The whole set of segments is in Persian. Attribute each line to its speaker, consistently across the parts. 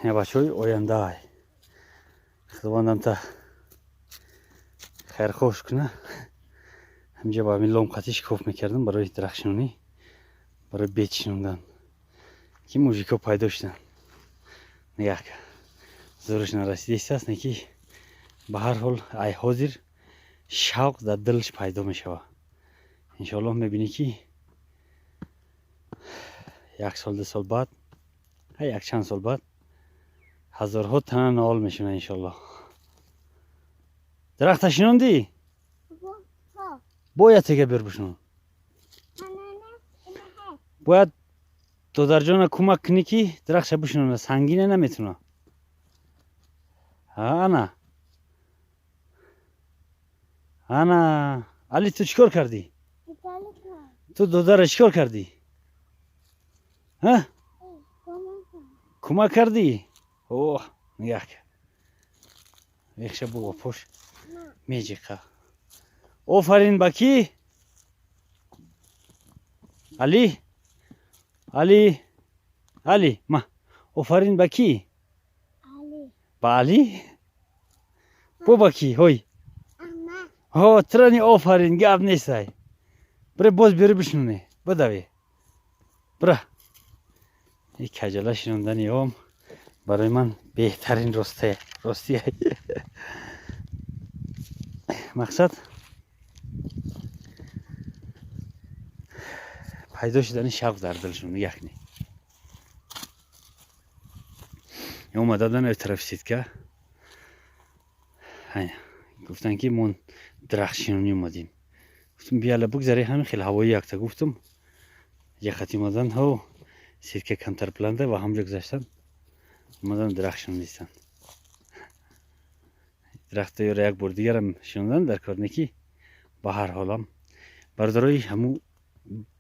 Speaker 1: یا بچه‌های آینده خداوندم تا خیر خوش کنه. همینجا با همین لام قطعی شکوف میکردم برای درخشانی، برای بیت شنوندن که موزیکا پیدا شدن. نگاه که زورش نرسیده است نکی به هر حال ای حاضر شوق در دلش پیدا میشوه. انشالله میبینی که یک سال دو سال بعد یک چند سال بعد هزارها تنه نال میشونه انشالله. درخت شنوندی؟ باید تگه بر بشنون. باید تو در جان کمک کنی که درخت بشنونه، سنگینه نمیتونه. انا علی تو چیکار کردی؟ تو دودر چیکار کردی؟ ها؟ کمک کردی؟ اوه نگاه که یکش بو پوش میجیقه. آفرین بکی علی علی علی ما آفرین بکی با علی بو بکی هوی ها ترانی آفرین گاب نیستای بره باز بره بشنونه بدوی بره. یک کجله شنوندنی هم برای من بهترین راستی مقصد پیدا شدن شوق در دلشون. یعنی اومده بودن طرف سیدکه گفتن که من درخشانی اومدیم. گفتم بیاله بگذاری همین خیلی هوایی یکتا. گفتم یه خطی اومدن ها سیدکه کمتر پلنده و همجا گذاشتن اومدن درخشان نیستن. درخت یا یک بار دیگر هم شنوندن در کار نکی. با هر حالم بردارای همو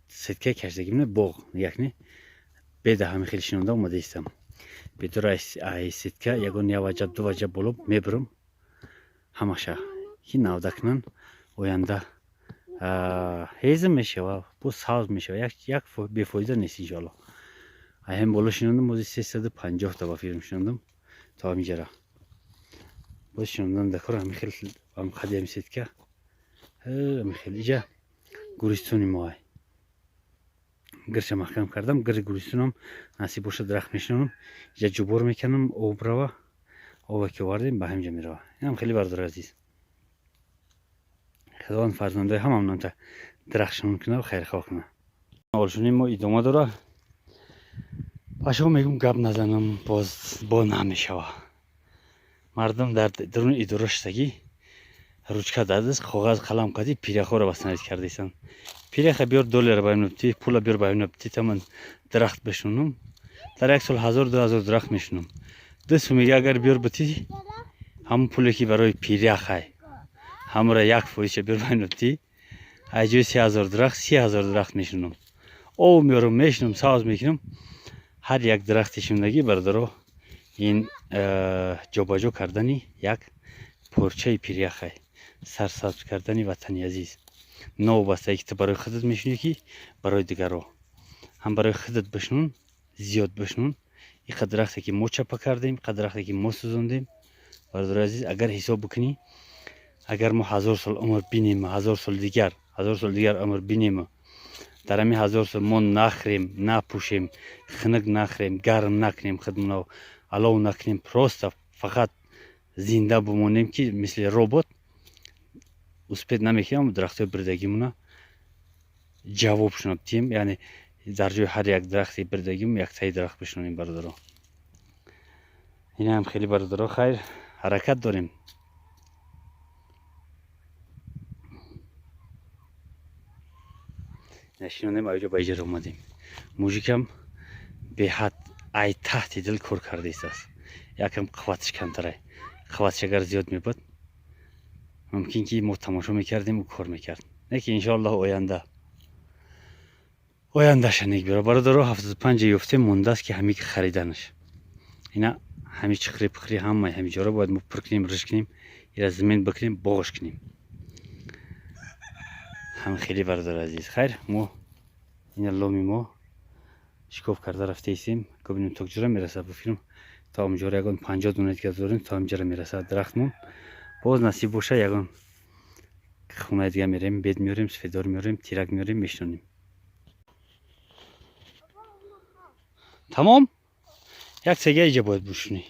Speaker 1: سیدکه کشدگی منه باغ یکنی بیده همه خیلی شنونده اومده ایستم. بدور ای سیدکه یگون یا وجب دو وجب بلوب میبرم همشه که نودکنن آینده هیزم میشه و بو ساز میشه یک بیفایده نیست انشالله. هم بالا شنوندم موزی 350 تا با فیلم شنوندم تا میجره باز شنوندن دکار همه خیلی هم خدی هم سیدکه همه خیلی جا گوریستونی ماه گرچه محکم کردم گر گوریستونم نصیب باشه درخت میشنونم یا جبور میکنم آب روه آب که واردیم به همجا میروه. این هم خیلی بردار عزیز. خداوند فرزنده هم تا درخشان کنه و خیر خواه کنه. آلشونی ما ادامه داره. باشو میگم گپ نزنم باز با نمیشوه. مردم در درون اداره شدگی روچکه دادست کاغذ قلم کردی پیرخو رو بسنید کردیسن. پیرخ بیار $2 بایم نبتی پول بیار بایم نبتی تا من درخت بشونم. در یک سال 1000-2000 درخت میشونم. دست میگه اگر بیار بتی هم پولی که برای پیرخه هم را یک فویش بیار بایم نبتی ایجوی 3000 درخت 30,000 درخت میشونم. او میارم میشونم ساز میکنم. هر یک درخت شوندگی بردارو این جابجا کردنی یک پرچه پیرخه سرسبز کردنی وطنی عزیز. نو بسته که برای خودت میشونی که برای دیگرو هم برای خودت بشنون زیاد بشنون. این درختی که ما چپا کردیم درختی که ما سوزوندیم برادر عزیز اگر حساب بکنی اگر ما 1000 سال عمر بینیم 1000 سال دیگر عمر بینیم در همین 1000 سال ما نخریم نپوشیم خنک نخریم گرم نکنیم خودمونو علاو نکنیم پروستا فقط زنده بمونیم که مثل ربات اسپید نمیکنیم درخت بردگیمونه جواب شنبتیم. یعنی در جای هر یک درختی بردگیم یک تای درخت بشنونیم برادران. این هم خیلی برادران خیر حرکت داریم. نشینونیم اینجا با ایجار اومدیم. موزیکم به حد ای تحت دل کار کرده است. یکم قوتش کمتره. قوتش اگر زیاد میبود ممکن که ما تماشا میکردیم و کار میکرد. نه که انشالله آینده شنیک بیاره. برادرها 75 یافته مونده است که همی که خریدنش. اینا همی چخری پخری همی جا را باید ما پر کنیم رش کنیم یا زمین بکنیم باغش کنیم. هم خیلی برادر عزیز خیر ما این لامی ما شکوف کرده رفته ایستیم که ببینیم تکجره میرسه به فیلم تا اونجا یگان 50 دونه دیگه بذاریم تا اینجا میرسه درختمون. باز نصیب باشه یگان خونه دیگه میریم، بید میاریم، سفیدار میاریم، تیرک میاریم، میشونیم. تمام. یک سگه اینجا باید بشونی.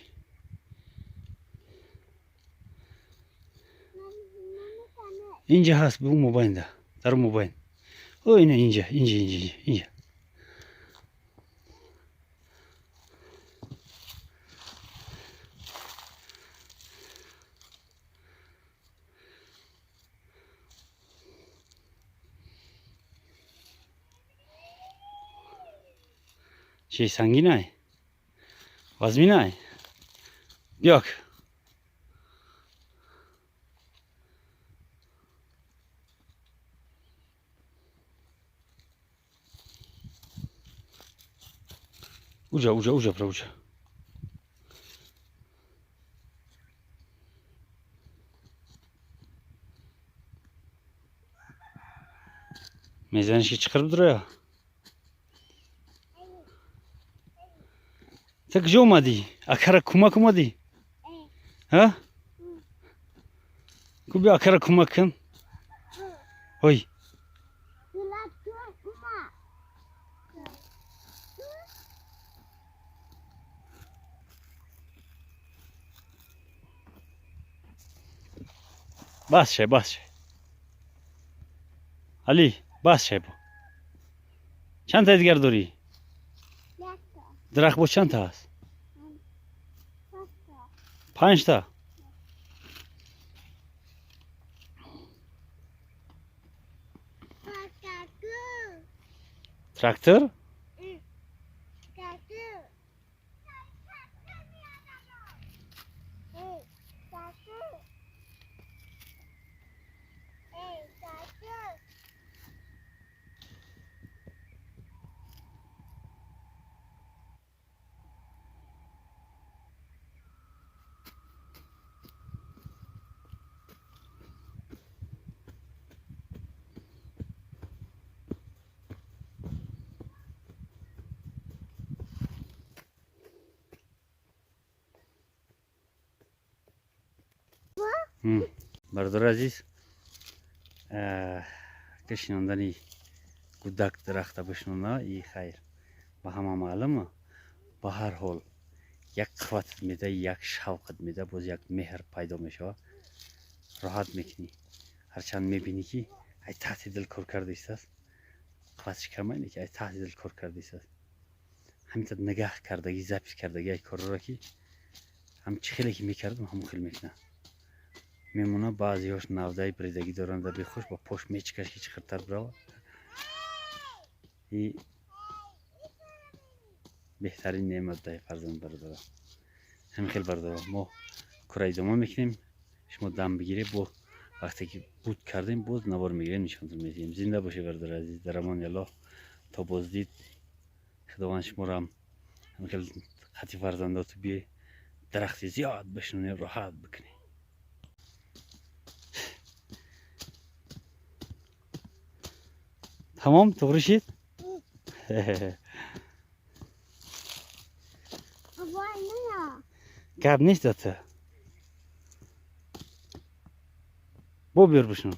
Speaker 1: اینجا هست به اون موبایل ده، در اون موبایل. او اینه اینجا. چی سنگینه؟ وزمینه؟ بیاک. اوجا برو اوجا. میزنش که چقدر بدره یا؟ تا کجا اومدی؟ اکر کمک اومدی؟ ها؟ کو بیا اکر کمک کن. هوی. بس شه. علی بس شه. چند تا دیگر داری؟ درخت با چند تا هست؟ 5 تا. تراکتور؟ برادر عزیز کشیدنی کودک درخت بشنونه ای خیر به همه معلومه. به هر حال یک قوت میده، یک شوقت میده، باز یک مهر پیدا میشه، راحت میکنی. هرچند میبینی که ای تحت دل کار کرده است، قوتش کم اینه که ای تحت دل کار کرده است. همین نگاه کردگی، ضبط کردگی ای کار را که هم چه خیلی که میکردم هم خیلی میکنه. میمونه بعضی هاش نودای بریدگی دارن در بخوش با پشت میچکش که چقدر برای این بهترین نعمت ده فرزند برادر. همین خیلی برادر ما کره ادامه میکنیم. شما دم بگیری با وقتی که بود کردیم باز نوار میگیریم نشانتون میدیم. زنده باشه برادر عزیز، در امان الله تا بازدید. خداوند شما را هم خیلی خطی فرزنداتو بیه درخت زیاد بشنونی، راحت بکنی. تمام تو رشید؟ گپ نیست داده. بو بیار بشنون.